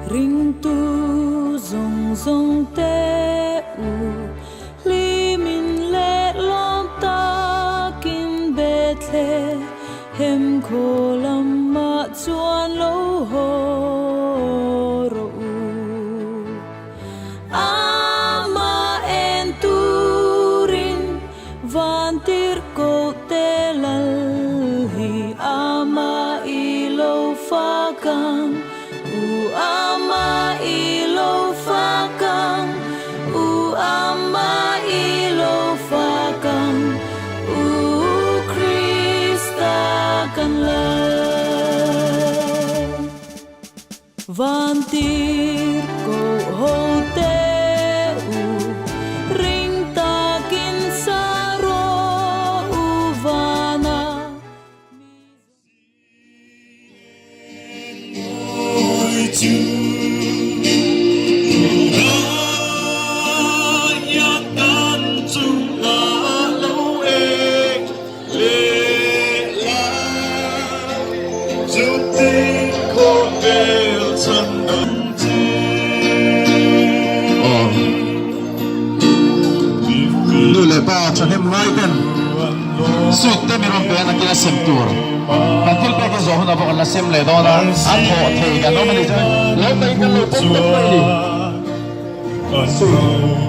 Ring tu zong zong te u li min le long ta kin betle hem ko lam ma chuan lo ho ro u ama en turin van tir ko te lal hi ama i lo fa kang u ama ilo fakang u ama ilo fakang u Krista kan la vantir ko ho te u ring takin saro u vana pa cho hem ngai ten suit te mi rom pe na kila sem tur pantil pe ke zo na ba la sem le do na a tho the ga no mani jo lo pe ka lo pom te pe ni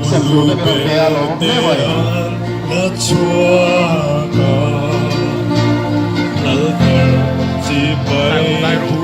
sem tur te mi rom pe a lo me ba na chua ga al har chi pai